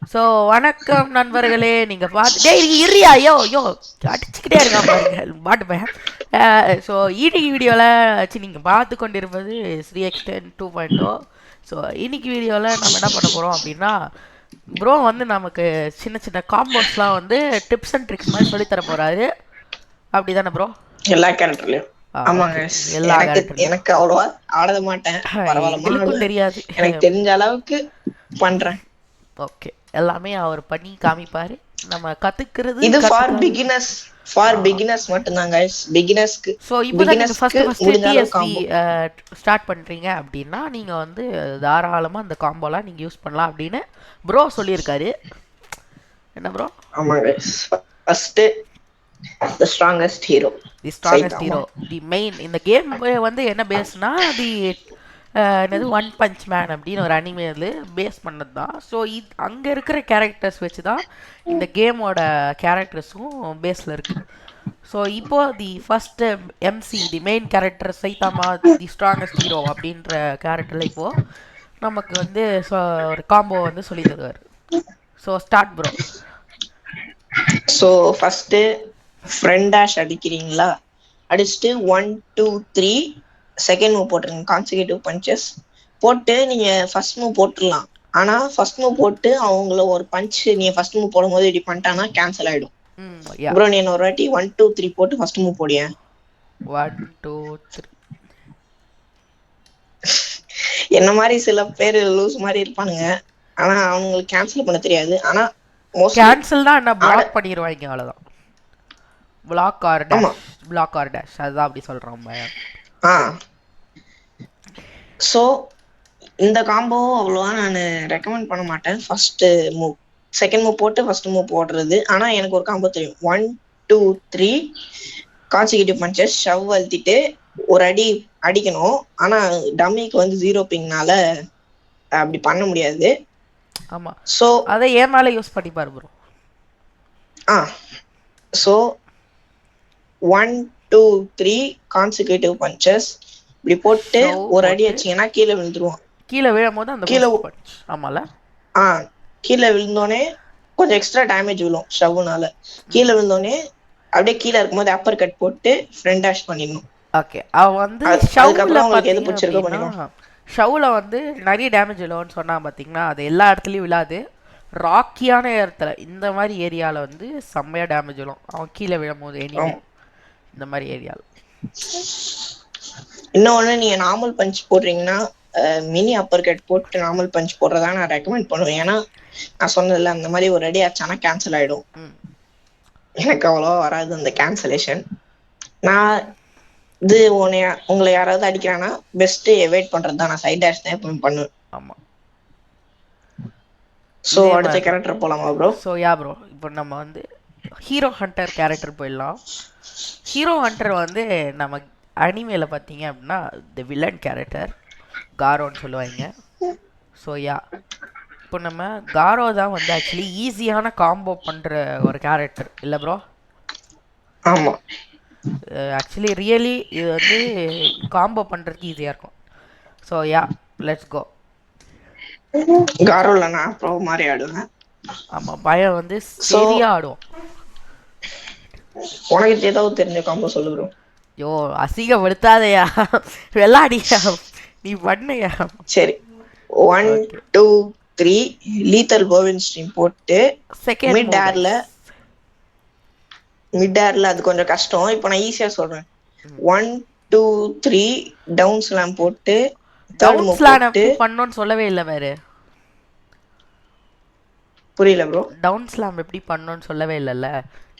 So வணக்கம் நண்பர்களே. நீங்கள் பார்த்து டே இரியா யோ யோ அடிச்சுக்கிட்டே இருக்கான் பாருங்க பாட்டு பையன். ஸோ இன்னைக்கு வீடியோவில் நீங்கள் பார்த்து கொண்டிருப்பது 3x10 2.0. ஸோ இன்னைக்கு வீடியோவில் நம்ம என்ன பண்ண போகிறோம் அப்படின்னா, ப்ரோ வந்து நமக்கு சின்ன சின்ன காம்போஸ்லாம் வந்து டிப்ஸ் அண்ட் ட்ரிக்ஸ் மாதிரி சொல்லித்தர போகிறாரு. அப்படி தானே ப்ரோ? எல்லா கேரக்டர்லயும். ஆமாங்க. ஓகே, எல்லா கேரக்டர்லையும். எனக்கு அவ்வளவா ஆட மாட்டேன், பரவாயில்லமா எங்களுக்கும் தெரியாது. எனக்கு தெரிஞ்ச அளவுக்கு பண்றேன். ஓகே, எல்லாமே அவர் பண்ணி காமிப்பாரு. நம்ம கத்துக்கிறது இது ஃபார் பிகினர்ஸ் மட்டும் தான் गाइस. பிகினர்ஸ்க்கு சோ இப்போ நீங்க ஃபர்ஸ்ட் டிஎஸ்பி ஸ்டார்ட் பண்றீங்க அப்படின்னா நீங்க வந்து தாராளமா அந்த காம்போலாம் நீங்க யூஸ் பண்ணலாம் அப்படின்னு ப்ரோ சொல்லியிருக்காரு. என்ன ப்ரோ? ஆமா guys. First the strongest hero. The main இந்த கேம் வந்து என்ன பேஸ்னா என்னது ஒன் பஞ்ச் மேன் அப்படின்னு ஒரு அனிமேல பேஸ் பண்ணது தான். ஸோ அங்கே இருக்கிற கேரக்டர்ஸ் வச்சு தான் இந்த கேமோட கேரக்டர்ஸும் பேஸில் இருக்குது. ஸோ இப்போ the first MC the main character Saitama the strongest hero அப்படின்ற கேரக்டரில் இப்போது நமக்கு வந்து ஒரு காம்போ வந்து சொல்லி தருவார். So start bro. So first front dash அடிக்கிறீங்களா, அடிச்சுட்டு 1 2 3 செகண்ட் மூவ் போட்டுருங்க. கான்சிக்யூட்டிவ் பஞ்சஸ் போட்டு நீங்க ஃபர்ஸ்ட் மூவ் போட்டுடலாம். ஆனா ஃபர்ஸ்ட் மூவ் போட்டு அவங்கள ஒரு பஞ்ச் நீங்க ஃபர்ஸ்ட் மூவ் போடும்போது இப்படி பண்ணிட்டானா கேன்சல் ஆயிடும். ப்ரோ நீ ஒரு வாட்டி 1 2 3 போட்டு ஃபர்ஸ்ட் மூவ் போடிய. 1 2 3 என்ன மாதிரி சில பேர் லூஸ் மாதிரி இருப்பானுங்க, ஆனா அவங்களுக்கு கேன்சல் பண்ண தெரியாது. ஆனா கேன்சல் தான் என்ன பிளாக் பண்ணிடுவாங்க, அவ்வளவுதான். பிளாக் ஆர் டேஷ் அதுதான் அப்படி சொல்றோம். ஸோ இந்த காம்போ அவ்வளோவா நான் ரெக்கமெண்ட் பண்ண மாட்டேன். ஃபர்ஸ்ட் மூவ் செகண்ட் மூவ் போட்டு ஃபர்ஸ்ட் மூவ் போடுறது. ஆனால் எனக்கு ஒரு காம்போ தெரியும். 1 2 3 கான்சிக்யூட்டிவ் பஞ்சஸ் ஷவ் அழுத்திட்டு ஒரு அடி அடிக்கணும். ஆனால் டம்மிக்கு வந்து 0 பிங்னால அப்படி பண்ண முடியாது. ஆமா, ஸோ அதை ஏன் மேலே யூஸ் பண்ணிப்பாரு ப்ரோ. ஸோ 1 2 3 கான்சிக்யூட்டிவ் பஞ்சஸ் இப்படி போட்டு ஒரு அடி அடிச்சீங்கன்னா கீழே விழுந்துருவான். கீழே விழும்போது அந்த கீழே ஆமால கீழே விழுந்தோடனே கொஞ்சம் எக்ஸ்ட்ரா டேமேஜ் விழும் ஷவ்னால. கீழே விழுந்தோடனே அப்படியே கீழே இருக்கும்போது அப்பர் கட் போட்டு ஃப்ரண்ட் டேஷ் பண்ணிடணும். ஓகே, அவ வந்து ஷவ்ல உங்களுக்கு எது பிடிச்சிருக்கோ பண்ணிக்கலாம். ஷவ்ல வந்து நிறைய டேமேஜ் விழும்னு சொன்னா பாத்தீங்கன்னா அது எல்லா இடத்துலயும் விழாது. ராக்கியான இடத்துல இந்த மாதிரி ஏரியால வந்து செம்மையா டேமேஜ் விழும் அவன் கீழே விழும்போது. இந்த மாதிரி ஏரியால இன்னொன்னு நீங்க நார்மல் பஞ்ச் போடுறீங்கன்னா மினி அப்பர் கட் போட்டு நார்மல் பஞ்ச் போடுறதா நான் ரெக்கமெண்ட் பண்ணுவேன். ஏன்னா நான் சொன்னதில்ல அந்த மாதிரி ஒரு அடி ஆச்சானா கேன்சல் ஆயிடும். எனக்கு அவ்வளோவா வராது அந்த கேன்சலேஷன். நான் இது உங்களை யாராவது அடிக்கிறான்னா பெஸ்ட் எவைட் பண்றது தான். நான் சைட் டேஷ் தான் எப்பவும் பண்ணுவேன். ஆமா. ஸோ அடுத்த கேரக்டர் போலாமா ப்ரோ? ஸோ ப்ரோ இப்போ நம்ம வந்து ஹீரோ ஹண்டர் கேரக்டர் போயிடலாம். ஹீரோ ஹண்டர் வந்து நம்ம அனிமேல பார்த்தீங்க அப்படின்னா தி வில்லன் கேரக்டர் காரோன்னு சொல்லுவாங்க. ஸோ இப்போ நம்ம காரோ தான் வந்து ஆக்சுவலி ஈஸியான காம்போ பண்ணுற ஒரு கேரக்டர் இல்லை ப்ரோ? ஆமாம், ஆக்சுவலி ரியலி இது வந்து காம்போ பண்ணுறதுக்கு ஈஸியாக இருக்கும். So let's go. காரோல நான் ப்ரோ மாதிரி ஆடுவேன். ஆமாம், பயம் வந்து சரியாக ஆடுவோம். உனக்கு ஏதாவது தெரிஞ்ச காம்போ சொல்லு ப்ரோ. யோ அசிங்கப்படுத்தாதையா, வெள்ளாடியா நீ பண்ணையா. சரி 1 2 3 லீத்தல் போவின் ஸ்ட்ரீம் போட்டு மிட் ஏர்ல அது கொஞ்சம் கஷ்டம். இப்போ நான் ஈஸியா சொல்றேன். 1 2 3 டவுன் ஸ்லாம் போட்டு டவுன் ஸ்லாம் பண்ணனும்னு சொல்லவே இல்ல வேற. புரியல ப்ரோ. டவுன் ஸ்லாம் எப்படி பண்ணனும்னு சொல்லவே இல்லல்ல.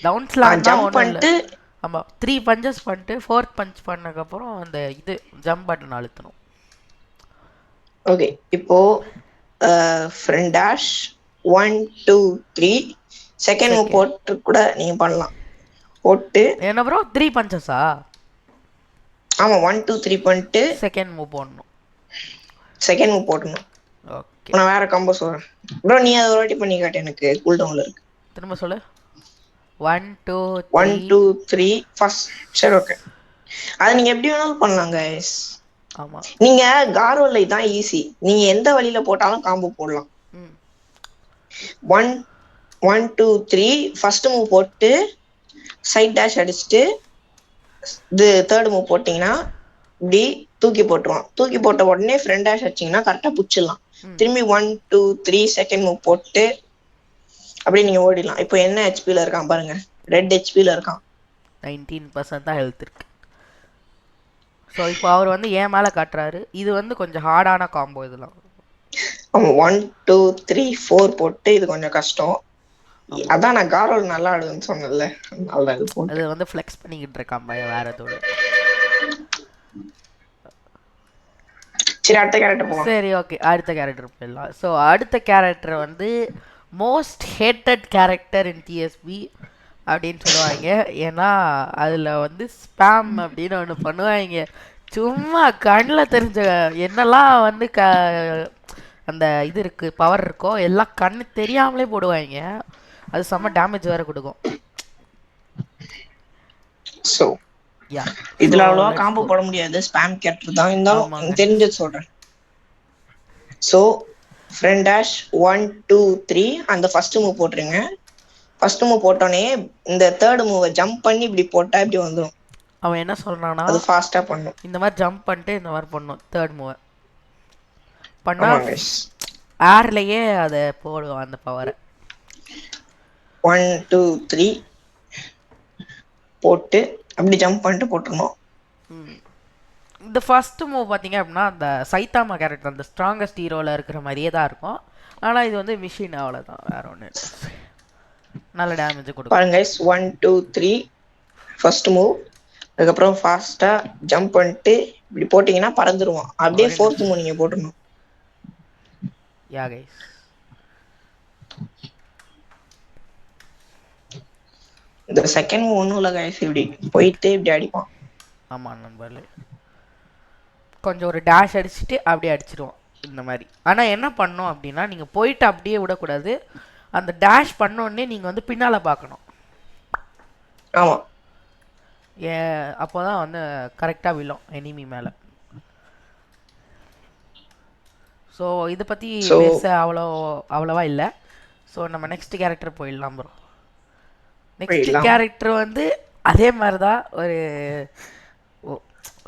டவுன் ஸ்லாம் ஜம்ப் பண்ணிட்டு ஆமா 3 பஞ்சஸ் பண்ணிட்டு 4th பஞ்ச் பண்ணதுக்கு அப்புறம் அந்த இது ஜம்ப் பட்டன் அழுத்தணும். ஓகே, இப்போ ஃப்ரண்ட் டேஷ் 1 2 3 செகண்ட் மூவ் போட்டு கூட நீங்க பண்ணலாம். போட்டு என்ன ப்ரோ 3 பஞ்சஸா? ஆமா 1 2 3 பண்ணிட்டு செகண்ட் மூவ் போடணும். செகண்ட் மூவ் போடணும். ஓகே, நான் வேற காம்போ சொல்றேன் ப்ரோ. நீ அதை ஒரு வாட்டி பண்ணி காட்டு, எனக்கு கூல் டவுன்ல இருக்கு. திரும்ப சொல்லு. 1 2 3 ஃபர்ஸ்ட். சரி ஓகே, அது நீங்க எப்படி வேணாலும் பண்ணலாம் गाइस. ஆமா, நீங்க காரோல தான் ஈஸி. நீங்க எந்த வழியில போட்டாலும் காம்போ போடலாம். ஒன் 1 2 3 ஃபர்ஸ்ட் மூவ் போட்டு சைட் டேஷ் அடிச்சுட்டு இது தேர்ட் மூவ் போட்டீங்கன்னா இப்படி தூக்கி போட்டுருவான். தூக்கி போட்ட உடனே ஃப்ரெண்ட் டேஷ் அடிச்சீங்கன்னா கரெக்டா புடிச்சிடலாம். திரும்பி 1 2 3 செகண்ட் மூவ் போட்டு அப்படியே நீங்க ஓடிடலாம். இப்போ என்ன ஹெச்பில இருக்கான் பாருங்க, ரெட் ஹெச்பில இருக்கான். 19% தான் ஹெல்த் இருக்கு. ஸோ இப்போ அவர் வந்து ஏன் மேலே காட்டுறாரு. இது வந்து கொஞ்சம் ஹார்டான காம்போ இதெல்லாம். அவன் 1 2 3 4 போட்டு இது கொஞ்சம் கஷ்டம். அதான் நான் காரோல் நல்லா ஆடுதுன்னு சொன்னேன்ல, நல்லா இது போட்டு. அது வந்து ஃப்ளெக்ஸ் பண்ணிக்கிட்டு இருக்கான் பையன், வேற எதுவும் இல்லை. சரி அடுத்த கேரக்டர் போகலாம். சரி ஓகே, அடுத்த கேரக்டர் போயிடலாம். ஸோ அடுத்த கேரக்டர் வந்து மோஸ்ட் ஹேட்டட் கேரக்டர் இன் டிஎஸ்பி அப்படின்னு சொல்லுவாங்க. ஏன்னா அதில் வந்து ஸ்பேம் அப்படின்னு ஒன்று பண்ணுவாங்க. சும்மா கண்ணில் தெரிஞ்ச என்னெல்லாம் வந்து அந்த இது இருக்குது, பவர் இருக்கோ எல்லாம் கண்ணு தெரியாமலே போடுவாங்க. அது செம்ம டேமேஜ் வேறு கொடுக்கும். ஸோ யா, இதுல அவ்வளவா காம்போ போட முடியாது, ஸ்பாம் கேரக்டர் தான். இருந்தாலும் எனக்கு தெரிஞ்சது சொல்றேன். ஸோ ஃப்ரெண்ட் டேஷ் 1 2 3 அந்த ஃபர்ஸ்ட் மூவ் போட்டுருங்க. ஃபர்ஸ்ட் மூவ் போட்டோன்னே இந்த தேர்ட் மூவை ஜம்ப் பண்ணி இப்படி போட்டா இப்படி வந்துடும். அவன் என்ன சொல்றானா, அது ஃபாஸ்டா பண்ணும். இந்த மாதிரி ஜம்ப் பண்ணிட்டு இந்த மாதிரி பண்ணும். தேர்ட் மூவை பண்ணா ஏர்லயே அதை போடுவான் அந்த பவரை. 1 2 3 போட்டு அப்படி ஜம்ப் பண்ணிட்டு போட்டுருணும். இந்த ஃபர்ஸ்ட் மூவ் பார்த்தீங்க அப்படின்னா அந்த சைத்தாமா கேரக்டர் அந்த ஸ்ட்ராங்கஸ்ட் ஹீரோவில் இருக்கிற மாதிரியே தான் இருக்கும். ஆனால் இது வந்து மிஷின், அவ்வளோதான், வேற ஒன்று. நல்ல டேமேஜ் கொடுக்கும் பாருங்க. 1 2 3 ஃபர்ஸ்ட் மூவ், அதுக்கப்புறம் ஃபாஸ்டா ஜம்ப் பண்ணிட்டு இப்படி போட்டீங்கன்னா பறந்துருவான். அப்படியே ஃபோர்த் மூவ் நீங்க போட்டுடணும். யா கைஸ், இந்த செகண்ட் மூவ் ஒன்றும் இல்லை கைஸ், இப்படி போயிட்டு இப்படி அடிப்பான். ஆமாம் நண்பர்களே, கொஞ்சம் ஒரு டேஷ் அடிச்சுட்டு அப்படியே அடிச்சிடுவோம் இந்த மாதிரி. ஆனால் என்ன பண்ணோம் அப்படின்னா, நீங்கள் போயிட்டு அப்படியே விடக்கூடாது. அந்த டேஷ் பண்ணோடனே நீங்கள் வந்து பின்னால் பார்க்கணும். ஆமாம், அப்போ தான் வந்து கரெக்டாக விழும் எனிமி மேலே. ஸோ இதை பற்றி பேச அவ்வளோவா இல்லை. ஸோ நம்ம நெக்ஸ்ட் கேரக்டர் போயிடலாம் ப்ரோ. நெக்ஸ்ட் கேரக்டர் வந்து அதே மாதிரி தான், ஒரு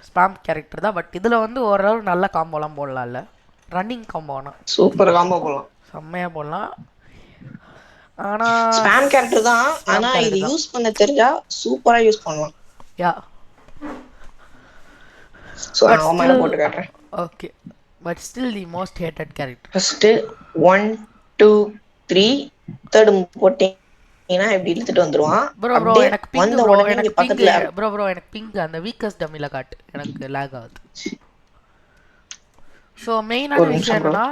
ஸ்பாம் கேரக்டர் தான். பட் இதில் வந்து ஓரளவு நல்ல காம்போலாம் போடலாம்ல. ரன்னிங் காம்போனா சூப்பர் காம்போ போடலாம், செம்மையாக போடலாம். ஆனால் ஸ்பாம் கேரக்டர் தான், ஆனால் இது யூஸ் பண்ண தெரிஞ்சா சூப்பராக யூஸ் பண்ணலாம். யா, ஸோ நான் மேலே போட்டு காட்டுறேன். Okay, but still the most hated character. First 1 2 3 third போட்டீங்கன்னா இப்படி இழுத்துட்டு வந்துருவான். ப்ரோ எனக்கு பிங், ப்ரோ எனக்கு பிங், ப்ரோ எனக்கு பிங் அந்த வீக்கஸ்ட் டம்மில காட்டு, எனக்கு லாக் ஆகுது. ஸோ மெயினான விஷயம் என்னன்னா,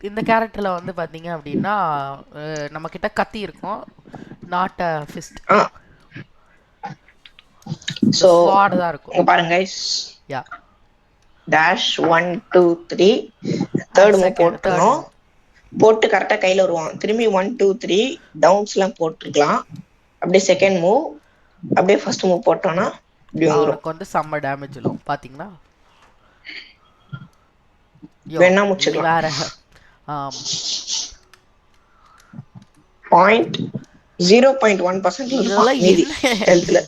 இந்த கேரக்டரில் வந்து பார்த்தீங்க அப்படின்னா நம்ம கிட்ட கத்தி இருக்கும், நாட் அ ஃபிஸ்ட். ஸோ ஸ்வாட் தான் இருக்கும் பாருங்க. யா, டேஷ் 1 2 3 தேர்ட் மூவ் போட்டுறணும். போட்டு கரெக்டாக கையில் வருவான். திரும்பி 1 2 3 டவுன்ஸ்லாம் போட்டுருக்கலாம். அப்படியே செகண்ட் மூவ் அப்படியே ஃபர்ஸ்ட் மூவ் போட்டோன்னா இப்படி வந்துடும். வந்து செம்ம டேமேஜ் விழும் பார்த்தீங்கன்னா. வேணா முடிச்சுக்கலாம். வேற 0.1% இதெல்லாம் ஹெல்த்ல.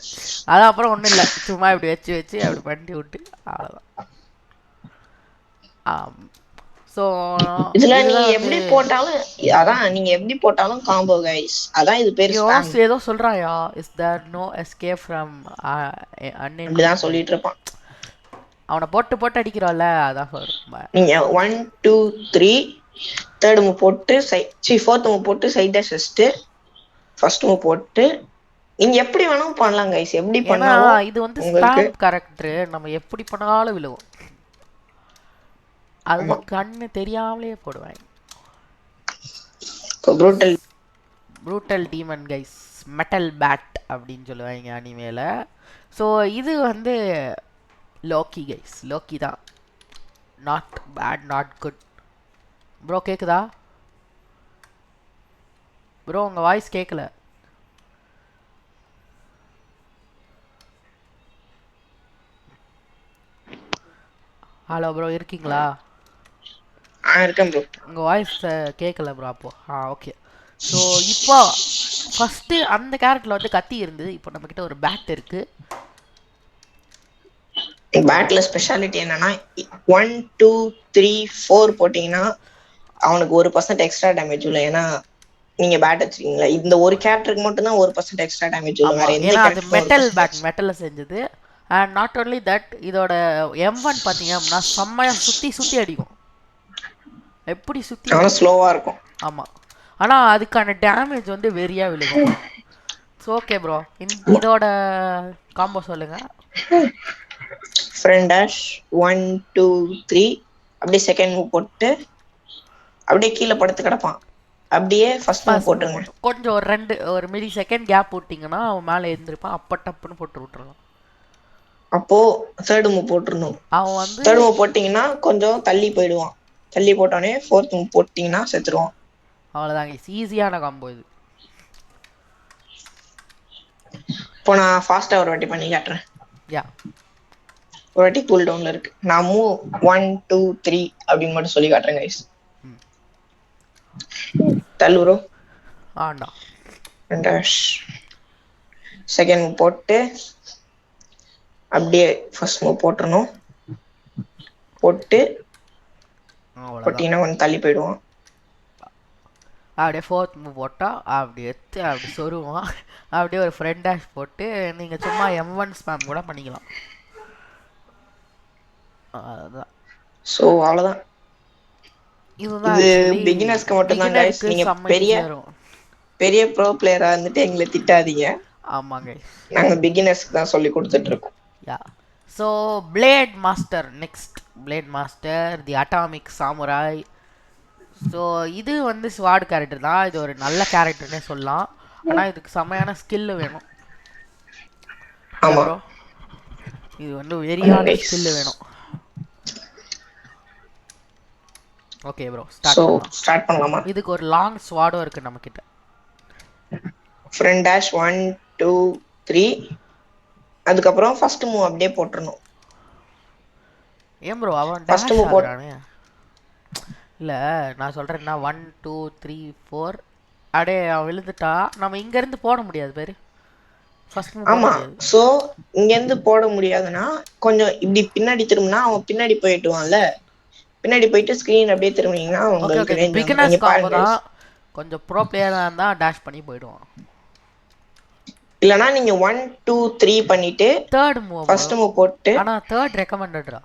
அது அப்புறம் ஒன்றும் இல்லை, சும்மா இப்படி வச்சு அப்படி பண்ணி விட்டு அவ்வளோதான். ஸோ இதுல நீங்க எப்படி போட்டாலும், அதான் நீங்க எப்படி போட்டாலும் காம்போ கைஸ். அதான் இது பேர் ஸ்பாம். ஏதோ சொல்றாயா, is there no escape from unnamed, அப்படிதான் சொல்லிட்டு இருப்பான். அவனை போட்டு அடிக்கிறோம்ல, அதான் சொல்றேன். நீங்க 1 2 3 தேர்ட் மூவ் போட்டு ஃபோர்த் மூவ் போட்டு சைட் டேஷ் வச்சுட்டு ஃபர்ஸ்ட் மூவ் போட்டு நீங்க எப்படி வேணாலும் பண்ணலாம் கைஸ். எப்படி பண்ணாலும் இது வந்து ஸ்பாம் கேரக்டர், நம்ம எப்படி பண்ணாலும் விழுவோம். அது கண்ணு தெரியாமலே போடுவாங்க. Brutal demon guys, metal bat அப்படின்னு சொல்லுவாங்க அனிமேல. ஸோ இது வந்து லோக்கி கைஸ், லோக்கி தான். Not bad, not good. Bro கேக்குதா ப்ரோ? உங்கள் வாய்ஸ் கேட்கல. ஹலோ ப்ரோ, இருக்கீங்களா? இருக்கேன் ப்ரோ. உங்கள் வாய்ஸ் கேட்கல ப்ரோ அப்போ. ஓகே. ஸோ இப்போ ஃபஸ்ட்டு அந்த கேரக்டரில் வந்து கத்தி இருந்தது. இப்போ நம்மக்கிட்ட ஒரு பேட் இருக்குது. பேட்ல ஸ்பெஷாலிட்டி என்னன்னா 1 2 3 4 போட்டீங்கன்னா அவனுக்கு 1% எக்ஸ்ட்ரா டேமேஜ் இல்லை. ஏன்னா நீங்க பேட் வச்சிருக்கீங்களா, இந்த ஒரு கேரக்டருக்கு மட்டும் தான் 1% எக்ஸ்ட்ரா டேமேஜ் இல்லை, வேற ஆமாம், எந்த ஏன்னா அது கேரக்டருக்கும் மெட்டல் பேட், 1% மெட்டலில் செஞ்சது. அண்ட் நாட் ஓன்லி தட், இதோட M1 பார்த்தீங்க அப்படின்னா செம்மையாக சுற்றி சுற்றி அடிக்கும். எப்படி சுற்றி ஆனா அடிக்கும். ஸ்லோவா இருக்கும். ஆமாம், ஆனால் அதுக்கான டேமேஜ் வந்து வெறியாக விழுகும். ஸோ ஓகே ப்ரோ, இதோட காம்போ சொல்லுங்கள். ஃப்ரெண்ட் டேஷ் 1 2 3 அப்படியே செகண்ட் மூவ் போட்டு அப்படியே கீழே படுத்து கிடப்பான். அப்படியே ஃபர்ஸ்ட் மூவ் ஃபர்ஸ்ட் மூவ் போட்டுருங்க. மட்டும் கொஞ்சம் ஒரு மில்லி செகண்ட் கேப் விட்டிங்கன்னா அவன் மேலே எழுந்திருப்பான். அப்போ டப்புன்னு போட்டு விட்டுறலாம். அப்போ தேர்ட் மூவ் போட்டுருணும். அவன் வந்து தேர்ட் மூவ் போட்டீங்கன்னா கொஞ்சம் தள்ளி போயிடுவான். தள்ளி போட்டோடனே ஃபோர்த் மூவ் போட்டீங்கன்னா செத்துருவான். அவ்வளோதாங்க, ஈஸியான காம்போ இது. இப்போ நான் ஃபாஸ்டா ஒரு வாட்டி பண்ணி காட்டுறேன். யா, ஒரு வாட்டி கூல் டவுன்ல இருக்கு. நான் மூவ் 1 2 3 அப்படின்னு மட்டும் சொல்லி காட்டுறேன் கைஸ். தள்ளு ப்ரோ. ஆண்டா டேஷ் செகண்ட் மூவ் போட்டு அப்படியே ஃபர்ஸ்ட் மூவ் போட்டுறணும். போட்டு அவ்வளோதான். போட்டீங்கன்னா கொஞ்சம் தள்ளி போயிடுவான். அப்படியே ஃபோர்த் மூவ் போட்டால் அப்படி எடுத்து அப்படி சொருவான். அப்படியே ஒரு ஃப்ரெண்ட் டேஷ் போட்டு நீங்கள் சும்மா M1 ஸ்பேம் கூட பண்ணிக்கலாம். அதுதான். ஸோ அவ்வளோதான். இதுதான் இது ஆக்சுவலி பிகினர்ஸ்க்கு மட்டும்தான் கைஸ். நீங்க செம்ம ஈஸியாக இருக்கும். பெரிய ப்ரோ பிளேயரா இருந்துட்டு எங்களை திட்டாதீங்க. ஆமாங்க, நாங்க பிகினர்ஸ்க்கு தான் சொல்லி கொடுத்துட்டு இருக்கோம். Yeah. So blade master next. Blade master the atomic samurai. So இது வந்து ஸ்வாட் கேரக்டர் தான். இது ஒரு நல்ல கேரக்டர்னே சொல்லலாம். ஆனால் இதுக்கு செம்மையான ஸ்கில்லு வேணும். ஆமா ப்ரோ, இது வந்து வெறியான ஸ்கில்லு வேணும். ஓகே ப்ரோ, ஸ்டார்ட் பண்ணலாமா? இதுக்கு ஒரு லாங் ஸ்வாடும் இருக்கு நம்ம கிட்ட. ஃப்ரண்ட் டேஷ் 1 2 3 அதுக்கப்புறம் ஃபர்ஸ்ட் மூவ் அப்படியே போட்டுறணும். ஏன் ப்ரோ அவன் ஃபர்ஸ்ட் டேஷ் மூவ் ஆகுறானே? இல்லை, நான் சொல்கிறேன்னா 1 2 3 4 அப்படியே அவன் விழுந்துட்டா நம்ம இங்கேருந்து போட முடியாது பேர். ஃபர்ஸ்ட் மூவ் போட ஆமா. முடியாது. சோ இங்க இருந்து போட முடியாதுன்னா கொஞ்சம் இப்படி பின்னாடி திரும்பினா அவன் பின்னாடி போயிட்டுவான்ல. பின்னாடி போயிட்டு ஸ்கிரீன் அப்படியே திரும்பினீங்கன்னா ஓகே உங்களுக்கு ஓகே, ரேஞ்ச் பிகினர்ஸ் நீங்க காம்போ பாருங்க. தான். கொஞ்சம் ப்ரோ பிளேயராக இருந்தால் டேஷ் பண்ணி போயிடுவான். இல்லனா நீங்க 1 2 3 பண்ணிட்டு தேர்ட் மூவ் ஃபர்ஸ்ட் மூவ் போட்டு ஆனால் தேர்ட் ரெக்கமெண்டட்ரா.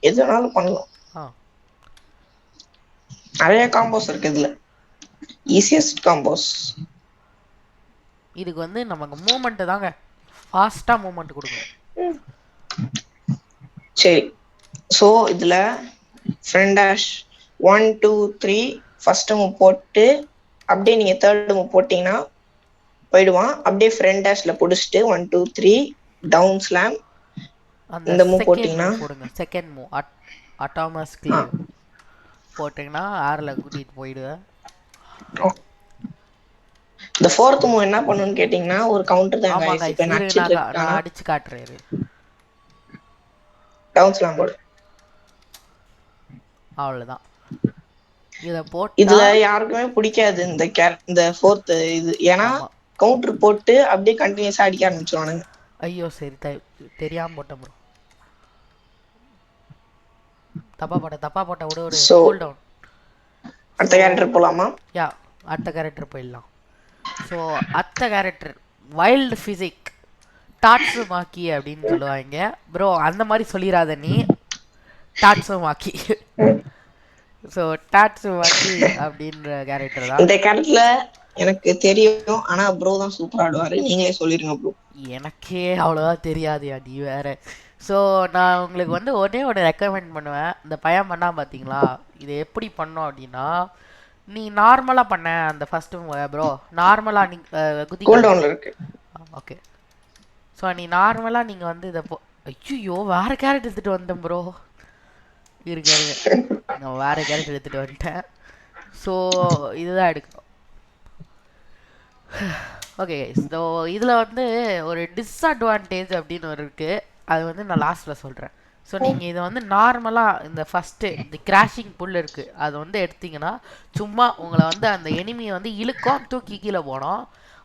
எதுனாலும் பண்ணலாம். நிறைய காம்போஸ் இருக்கு இதுல. Easiest combos. இதுக்கு வந்து நமக்கு மூவ்மெண்ட் தாங்க, ஃபாஸ்ட்டாக மூவ்மெண்ட் கொடுக்கும். சரி, ஸோ இதுல ஃப்ரண்ட் டேஷ் 1 2 3 ஃபர்ஸ்ட் மூவ் போட்டு அப்படியே நீங்க தேர்ட் மூவ் போட்டீங்கன்னா போயிடுவான். அப்படியே ஃப்ரண்ட் டேஷ்ல புடிச்சிட்டு 1 2 3 டவுன் ஸ்லாம் இந்த மூவ் போட்டீங்கன்னா போடுங்க. செகண்ட் மூவ் அட்டாமஸ் கிளேவ் போட்டிங்கன்னா ஏரில் கூட்டிகிட்டு போயிடுவேன். இந்த ஃபோர்த் மூவ் என்ன பண்ணுன்னு கேட்டிங்கன்னா ஒரு கவுண்டர் தான் ஆமாங்க, गाइस. இப்போ நான் அடிச்சு காட்டுறேன். டவுன் ஸ்லாம் போடு. அவ்வளோதான். இதை போட்டு இதுல யாருக்குமே பிடிக்காது இந்த ஃபோர்த் இது. ஏன்னா கவுண்டர் போட்டு அப்படியே கண்டினியூஸா அடிக்க ஆரம்பிச்சுவானுங்க. ஐயோ சரி, தெரியாம போட்டேன் ப்ரோ. தப்பா போட்ட விட ஒரு கூல் டவுன். அடுத்த கேரக்டர் போலாமா? யா, அடுத்த கேரக்டர் போயிடலாம். ஸோ அடுத்த character wild physique dots Makki அப்படின்னு சொல்லுவாங்க ப்ரோ. அந்த மாதிரி சொல்லிடாத நீ, dots Makki. So dots Makki அப்படின்ற கேரக்டர் தான். இந்த கேரக்டர்ல எனக்கு தெரியும், ஆனா ப்ரோ தான் சூப்பரா ஆடுவாரு. நீங்களே சொல்லிருங்க ப்ரோ. எனக்கே அவ்வளோவா தெரியாதுயா, நீ வேற. ஸோ நான் உங்களுக்கு வந்து ஒன்று ரெக்கமெண்ட் பண்ணுவேன். இந்த பையன் பண்ணா பார்த்தீங்களா, இது எப்படி பண்ணோம் அப்படின்னா, நீ நார்மலாக பண்ண அந்த ஃபஸ்ட்டு ப்ரோ, நார்மலாக நீ குதி இருக்கு. ஓகே. ஸோ நீ நார்மலாக நீங்கள் வந்து இதை ஐயோ வேறு கேரக்டர் எடுத்துகிட்டு வந்தேன் ப்ரோ. இருங்க நான் வேறு கேரக்டர் எடுத்துகிட்டு வந்துட்டேன். ஸோ இதுதான் எடுக்கணும். ஓகே, ஸோ இதில் வந்து ஒரு டிஸ்அட்வான்டேஜ் அப்படின்னு ஒரு இருக்குது. அது வந்து நான் லாஸ்ட்டில் சொல்கிறேன். ஸோ நீங்கள் இதை வந்து நார்மலாக இந்த ஃபஸ்ட்டு இந்த கிராஷிங் புல் இருக்குது அது வந்து எடுத்தீங்கன்னா சும்மா உங்களை வந்து அந்த எனிமியை வந்து இழுக்கும் தூக்கி கீழே போனோம்.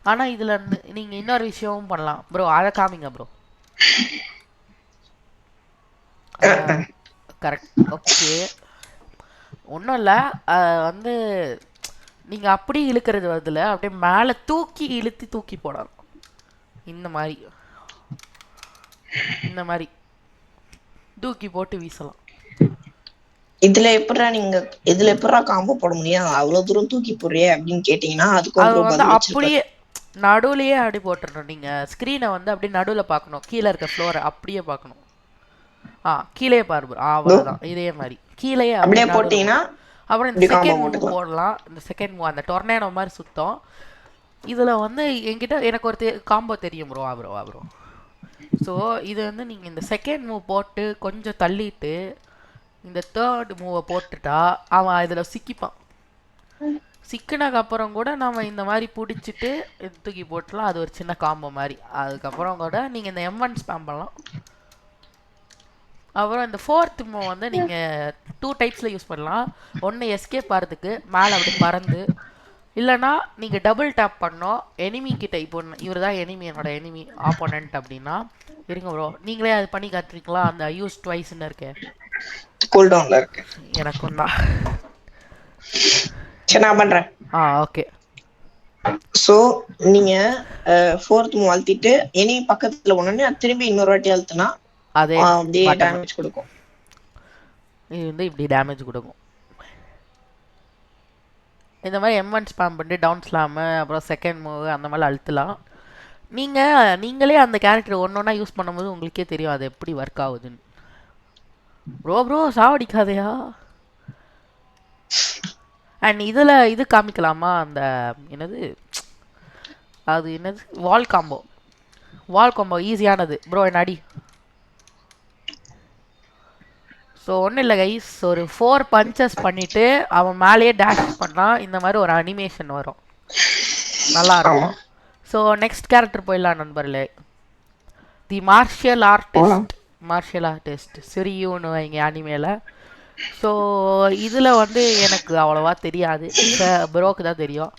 ஆனால் இதில் நீங்கள் இன்னொரு விஷயமும் பண்ணலாம் ப்ரோ. அதை காமிங்க ப்ரோ. கரெக்ட். ஓகே. ஒன்றும் இல்லை. வந்து நீங்கள் அப்படி இழுக்கிறது வருதுல, அப்படியே மேலே தூக்கி இழுத்து தூக்கி போடணும். இந்த மாதிரி இந்த மாதிரி தூக்கி போட்டு வீசலாம். இதுல எப்படா காம்போ போட முடியும், அவ்வளவு தூரம் தூக்கி போடுறியே அப்படின்னு கேட்டீங்கன்னா அதுக்கு அது ப்ரோ வந்து பதில் வச்சிருப்பாரு. அப்படியே நடுவுலையே அப்படி போட்டுடணும். நீங்கள் ஸ்க்ரீனை வந்து அப்படியே நடுவில் பார்க்கணும், கீழே இருக்க ஃப்ளோரை அப்படியே பார்க்கணும். கீழே பாரு ப்ரோ. அவ்வளோதான். இதே மாதிரி கீழேயே அப்படியே அப்படியே போட்டீங்கன்னா அப்புறம் இந்த செகண்ட் மூவ் போடலாம். இந்த செகண்ட் மூவ் அந்த டொர்னேடோ மாதிரி சுத்தம். இதில் வந்து என்கிட்ட எனக்கு ஒரு காம்போ தெரியும் ப்ரோ. ப்ரோ ஸோ இது வந்து நீங்கள் இந்த செகண்ட் மூவ் போட்டு கொஞ்சம் தள்ளிட்டு இந்த தேர்ட் மூவை போட்டுட்டா அவன் இதில் சிக்கிப்பான். சிக்கினதுக்கப்புறம் கூட நம்ம இந்த மாதிரி பிடிச்சிட்டு தூக்கி போட்டுலாம். அது ஒரு சின்ன காம்போ மாதிரி. அதுக்கப்புறம் கூட நீங்கள் இந்த M1 ஸ்பேம் பண்ணலாம். அப்புறம் இந்த ஃபோர்த் மூவ் வந்து நீங்கள் 2 டைப்ஸில் யூஸ் பண்ணலாம். ஒன்று எஸ்கேப் ஆகிறதுக்கு மேலே அப்படி பறந்து, இல்லைனா நீங்கள் டபுள் டேப் பண்ணோம் எனிமி கிட்ட. இப்போ இவர் தான் எனிமி, என்னோட எனிமி ஆப்போனன்ட் அப்படின்னா இருங்க ப்ரோ நீங்களே அது பண்ணி காட்டுறீங்களா? அந்த யூஸ் ட்வைஸ்ன்னு இருக்கு, கூல் டவுன்ல இருக்கு. எனக்கும் தான். சரி நான் பண்றேன். ஓகே. ஸோ நீங்க ஃபோர்த் மூவ் அழுத்திட்டு எனி பக்கத்துல ஒண்ணு திரும்பி இன்னொரு வாட்டி அழுத்தினா அதே அப்படியே டேமேஜ் கொடுக்கும். இது வந்து இப்படி டேமேஜ் கொடுக்கும். இந்த மாதிரி M1 ஸ்பாம் பண்ணிட்டு டவுன் ஸ்லாமு அப்புறம் செகண்ட் மூவ் அந்த மாதிரி அழுத்தலாம். நீங்களே அந்த கேரக்டர் ஒன்று ஒன்றா யூஸ் பண்ணும்போது உங்களுக்கே தெரியும் அது எப்படி ஒர்க் ஆகுதுன்னு. ப்ரோ சாவடிக்காதையா. அண்ட் இதில் இது காமிக்கலாமா? அந்த என்னது வால் காம்போ ஈஸியானது ப்ரோ. என்ன அடி. ஸோ ஒன்றும் இல்லை கைஸ், ஒரு 4 பஞ்சஸ் பண்ணிவிட்டு அவன் மேலேயே டேஷ் பண்ணால் இந்த மாதிரி ஒரு அனிமேஷன் வரும், நல்லா இருக்கும். ஸோ நெக்ஸ்ட் கேரக்டர் போயிடலாம் நண்பர்களே. தி மார்ஷியல் ஆர்டிஸ்ட் சிரியூன்னு வைங்க அனிமேல. ஸோ இதில் வந்து எனக்கு அவ்வளோவா தெரியாது, ப்ரோக்கு தான் தெரியும்.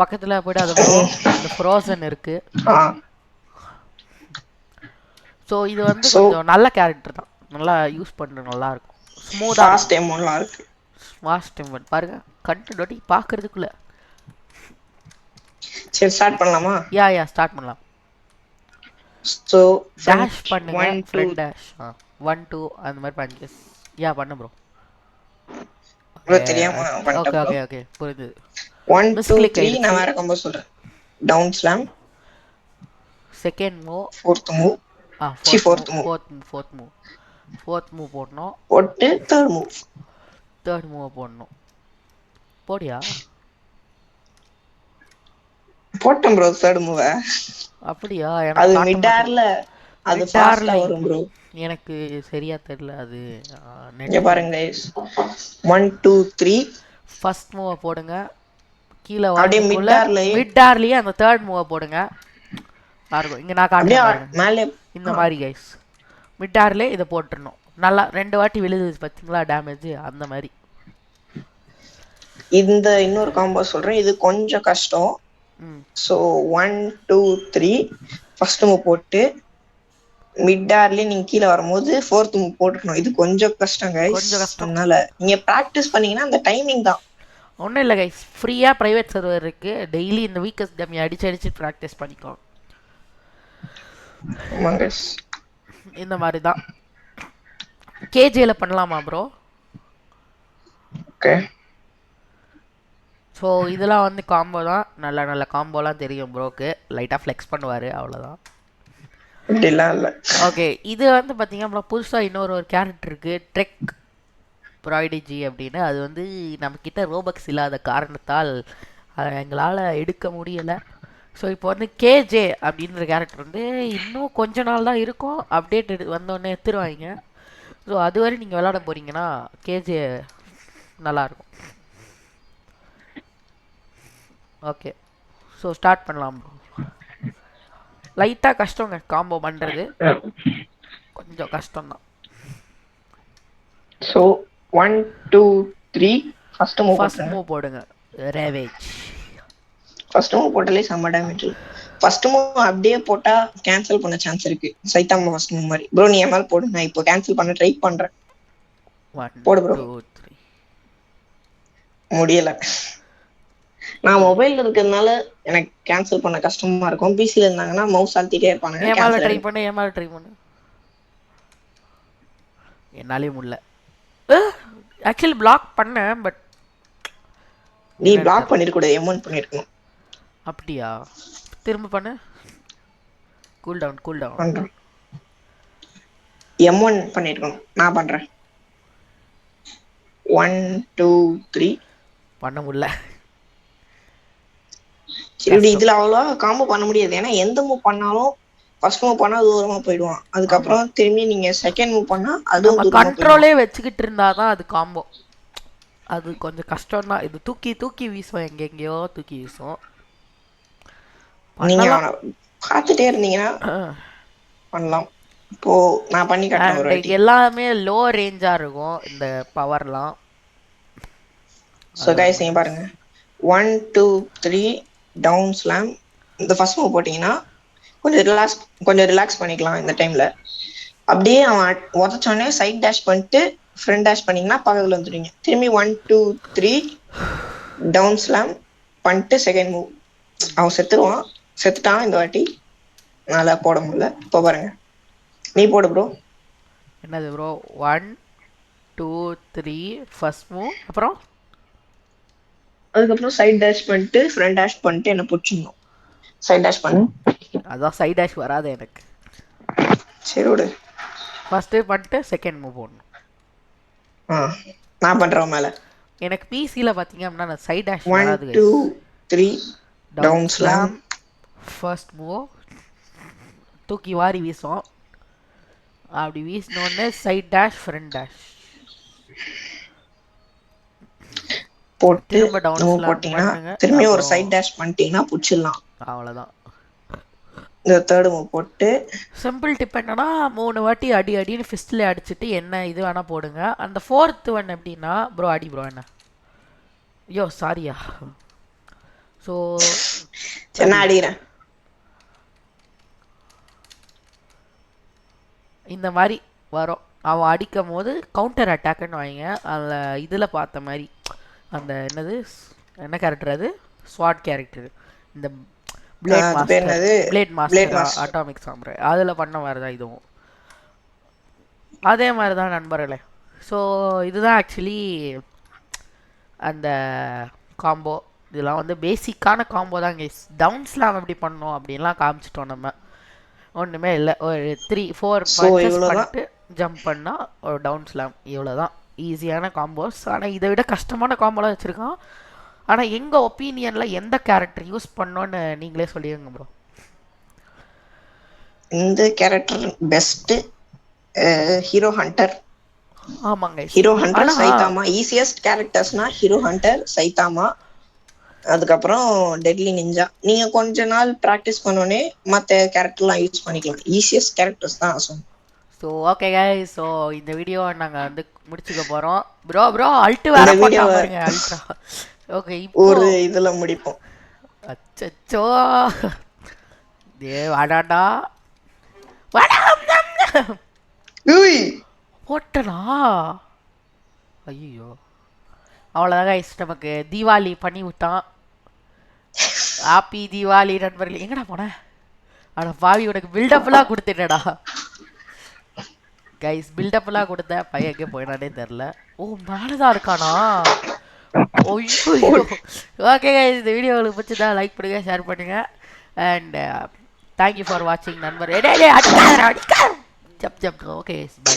பக்கத்தில் போய்ட்டு அது ப்ரோ இந்த ஃப்ரோசன் இருக்குது. ஸோ இது வந்து கொஞ்சம் நல்ல கேரக்டர் தான், நல்லா யூஸ் பண்ணுறது நல்லா இருக்கும். ஸ்மூத்தாக ஃபாஸ்ட் எமோன் பாருங்க, கண்டு பார்க்கறதுக்குள்ள. சரி ஸ்டார்ட் பண்ணலாமா? யா ஸ்டார்ட் பண்ணலாம். ஸோ டேஷ் பண்ணுங்க, ஃப்ரண்ட் டேஷ் 1 2 அந்த மாதிரி பஞ்சஸ். பண்ணு ப்ரோ. தெரியாம ஓகே புரியுது. 1 2 3 நான் வேற காம்போ சொல்றேன். Down slam, second move, fourth move, fourth move போடணும். போட்டு தேர்ட் மூவ் போடணும். போடியா போட்டேன் ப்ரோ தேர்ட் மூவ். அப்படியா? அது மிட் ஏர்ல அது ஃபாஸ்டா வரும் ப்ரோ. எனக்கு சரியா தெரியல அது. இங்க பாருங்க गाइस 1 2 3 ஃபர்ஸ்ட் மூவ் போடுங்க. கீழ வரதுக்குள்ள மிட் ஏர்லயே அந்த தேர்ட் மூவ் போடுங்க. பாருங்க இங்க நான் காட்டுறேன் பாருங்க மேலே இந்த மாதிரி गाइस. மிட் ஏர்லயே இத போட்டுறணும். நல்லா 2 வாட்டி விழுது பாத்தீங்களா டேமேஜ் அந்த மாதிரி. இந்த இன்னொரு காம்போ சொல்றேன், இது கொஞ்சம் கஷ்டம். சோ 1 2 3 ஃபர்ஸ்ட் மூவ் போட்டு மிட் ஏர்ல நீங்க கீழ வரும்போது ஃபோர்த் மூவ் போட்டுக்கணும். இது கொஞ்சம் கஷ்டம் गाइस. அதனால நீங்க பிராக்டீஸ் பண்ணீங்கன்னா அந்த டைமிங் தான். ஒண்ணும் இல்ல गाइस, ஃப்ரீயா பிரைவேட் சர்வர் இருக்கு. டெய்லி இந்த வீக்கஸ் டம்மி அடிச்சு பிராக்டீஸ் பண்ணிக்கோ. மங்கஸ் இந்த மாதிரி தான். கேஜேல பண்ணலாமா ப்ரோ? ஓகே. ஸோ இதெல்லாம் வந்து காம்போ தான், நல்ல காம்போலாம் தெரியும் ப்ரோக்கு. லைட்டாக ஃப்ளெக்ஸ் பண்ணுவார் அவ்வளோதான். ஓகே. இது வந்து பார்த்தீங்கன்னா புதுசாக இன்னொரு கேரக்டர் இருக்குது, ட்ரெக் ப்ராய்டிஜி அப்படின்னு. அது வந்து நம்மக்கிட்ட ரோபக்ஸ் இல்லாத காரணத்தால் எங்களால் எடுக்க முடியலை. ஸோ இப்போ வந்து கேஜே அப்படின்ற கேரக்டர் வந்து இன்னும் கொஞ்ச நாள் தான் இருக்கும், அப்டேட் வந்தோடனே எடுத்துருவாங்க. ஸோ அதுவரை நீங்கள் விளாட போகிறீங்கன்னா கேஜே நல்லாயிருக்கும். ஓகே. ஸோ ஸ்டார்ட் பண்ணலாம் ப்ரோ. லைட்டாக கஷ்டங்க காம்போ பண்ணுறது, கொஞ்சம் கஷ்டம்தான். ஸோ 1 2 3 ஃபர்ஸ்ட் மூவ் ஃபர்ஸ்ட் போட்டுருங்க. மூவ் போடுங்க. ரேவேஜ். ஃபர்ஸ்ட் மூவ் போட்டாலே செம்ம டேமேஜ். ஃபர்ஸ்ட் மூவ் அப்படியே போட்டா கேன்சல் பண்ண சான்ஸ் இருக்கு. சைத்தாமா ஃபர்ஸ்ட் மூவ் மாதிரி. ப்ரோ நீ எம்எல் போடு, நான் இப்போ கேன்சல் பண்ண ட்ரை பண்றேன். 1 போடு ப்ரோ. 2 3. முடியல. நான் மொபைல்ல இருக்கிறதுனால எனக்கு கேன்சல் பண்ண கஷ்டமா இருக்கும். பிசில இருந்தாங்கன்னா மவுஸ் அழுத்திட்டே இருப்பானுங்க, ஏமால கேன்சல் ட்ரை ஆயிடும். பண்ணு, ஏமால ட்ரை பண்ணு. என்னாலே முடியல. ஆக்சுவலி பிளாக் பண்ணேன், பட் நீ பிளாக் பண்ணிருக்கூடாது, M1 பண்ணிருக்கணும். அப்படியா? திரும்ப பண்ணு. Cool down, cool down. பண்றேன். M1 பண்ணிருக்கணும். நான் பண்றேன். 1 2 3. பண்ண முடியல. சரி, இதுல அவ்வளவா காம்போ பண்ண முடியாது. ஏன்னா எந்த மூவ் பண்ணாலும் ஃபர்ஸ்ட் மூவ் பண்ணா தூரமா போயிடுவான். அதுக்கப்புறம் திரும்பி நீங்க செகண்ட் மூவ் பண்ணா அதுவும் நம்ம தூரமா கண்ட்ரோலே வச்சுக்கிட்டு இருந்தாதான் அது காம்போ. அது கொஞ்சம் கஷ்டம் தான். இது தூக்கி தூக்கி வீசும், எங்கெங்கயோ தூக்கி வீசும். நீங்க பார்த்துட்டே இருந்தீங்கன்னா பண்ணலாம். இப்போ நான் பண்ணி காட்டுறேன் ஒரு வாட்டி. எல்லாமே லோ ரேஞ்சா இருக்கும் இந்த பவர்லாம். ஸோ கைஸ் நீங்க பாருங்க, 1 2 3 டவுன் ஸ்லாம். இந்த ஃபர்ஸ்ட் மூவ் போட்டீங்கன்னா கொஞ்சம் ரிலாக்ஸ் பண்ணிக்கலாம் இந்த டைம்ல. அப்படியே அவன் உதச்சோடனே சைட் டேஷ் பண்ணிட்டு ஃப்ரண்ட் டேஷ் பண்ணீங்கன்னா பக்கத்துல வந்துடுவீங்க. திரும்பி 1 2 3 டவுன் ஸ்லாம் பண்ணிட்டு செகண்ட் மூவ். அவன் செத்துட்டான் இந்த வாட்டி. நல்லா போட முடியல. இப்போ பாருங்க, நீ போடு ப்ரோ. என்னது ப்ரோ? 1 2 3 ஃபர்ஸ்ட் மூவ், அப்புறம் அதுக்கப்புறம் சைட் டேஷ் பண்ணிட்டு ஃப்ரண்ட் டேஷ் பண்ணிட்டு என்ன பிடிச்சிடணும். சைட் டேஷ் பண்ணு. அதான் சைட் டேஷ் வராது எனக்கு. சரி விடு. ஃபர்ஸ்ட் பண்ணிட்டு செகண்ட் மூவ் போடணும். நான் பண்றேன் மேல. எனக்கு பிசில பாத்தீங்க அப்படின்னா நான் சைட் டேஷ் 1 வராது. 2 3 டவுன் ஸ்லாம். ஃபர்ஸ்ட் மூவ் தூக்கி வாரி வீசும். அப்படி வீசினோடனே சைட் டேஷ் ஃப்ரண்ட் டேஷ் போட்டு திரும்ப டவுன் நம்ம ஸ்லாம் போட்டீங்கன்னா பண்ணுங்க. திரும்பி ஒரு சைட் டேஷ் பண்ணிட்டீங்கன்னா புடிச்சிடலாம். அவ்வளவுதான். இந்த தேர்ட் மூவ் போட்டு சிம்பிள் டிப் என்னன்னா 3 வாட்டி அடி அடின்னு ஃபிஸ்ட்ல அடிச்சுட்டு என்ன இது வேணா போடுங்க. அந்த ஃபோர்த் ஒன் எப்படின்னா ப்ரோ அடி ப்ரோ என்ன. ஐயோ சாரியா. ஸோ நான் அடிக்கிறேன். இந்த மாதிரி வரும். அவன் அடிக்கும் போது கவுண்டர் அட்டாக்னு வைங்க. அதில் இதில் பார்த்த மாதிரி அந்த என்ன கேரக்டர் அது? ஸ்வாட் கேரக்டர். இந்த பிளேட் மாஸ்டர் அட்டாமிக் சாம்ராய் அதில் பண்ண மாதிரி தான் இதுவும். அதே மாதிரி தான் நண்பர்களே. ஸோ இதுதான் ஆக்சுவலி அந்த காம்போ. இதெல்லாம் வந்து பேசிக்கான காம்போ தான் கைஸ். டவுன்ஸ்லாம் எப்படி பண்ணோம் அப்படின்லாம் காமிச்சிட்டோம் நம்ம. ஒன்றுமே இல்லை. ஒரு 3 4 பஞ்சஸ் பண்ணிட்டு ஜம்ப் பண்ணால் ஒரு டவுன் ஸ்லாம். இவ்வளோதான் ஈஸியான காம்போஸ். ஆனால் இதை விட கஷ்டமான காம்போலாம் வச்சுருக்கான். ஆனால் எங்கள் ஒப்பீனியனில் எந்த கேரக்டர் யூஸ் பண்ணோன்னு நீங்களே சொல்லிடுங்க ப்ரோ. இந்த கேரக்டர் பெஸ்ட் ஹீரோ ஹண்டர். ஆமாங்க, ஹீரோ ஹண்டர் சைதாமா. ஈஸியஸ்ட் கேரக்டர்ஸ்னா ஹீரோ ஹண்டர், சைதாமா, அதுக்கப்புறம் டெட்லி நிஞ்சா. நீங்க கொஞ்ச நாள் ப்ராக்டிஸ் பண்ணோடனே மற்ற கேரக்டர்லாம் யூஸ் பண்ணிக்கலாம். ஈஸியஸ்ட் கேரக்டர்ஸ் தான் சொன்னேன். ஸோ ஓகே கைஸ், ஸோ இந்த வீடியோ நாங்கள் வந்து முடிச்சுக்க போகிறோம். ப்ரோ அல்ட்டு வேற போட்டாங்க அல்ட்ரா. ஓகே, ஒரு இதுல முடிப்போம். அச்சோ வாடாடா போட்டனா. ஐயோ அவ்வளோதான் கைஸ், நமக்கு தீபாவளி பண்ணி விட்டான். ஹாப்பி தீபாவளி நண்பர்கள். எங்கடா போனேன்? ஆனா பாவி உனக்கு பில்டப்லாம் கொடுத்துட்டேடா கைஸ். பில்டப்லாம் கொடுத்தேன், பையன் எங்கே போயினானே தெரில. ஓ மேலதான் இருக்கானா? ஓகே கைஸ், இந்த வீடியோ உங்களுக்கு பிடிச்சதா லைக் பண்ணுங்க, ஷேர் பண்ணுங்க. அண்ட் தேங்க்யூ ஃபார் வாட்சிங் நண்பர். Jab jab. Okay by.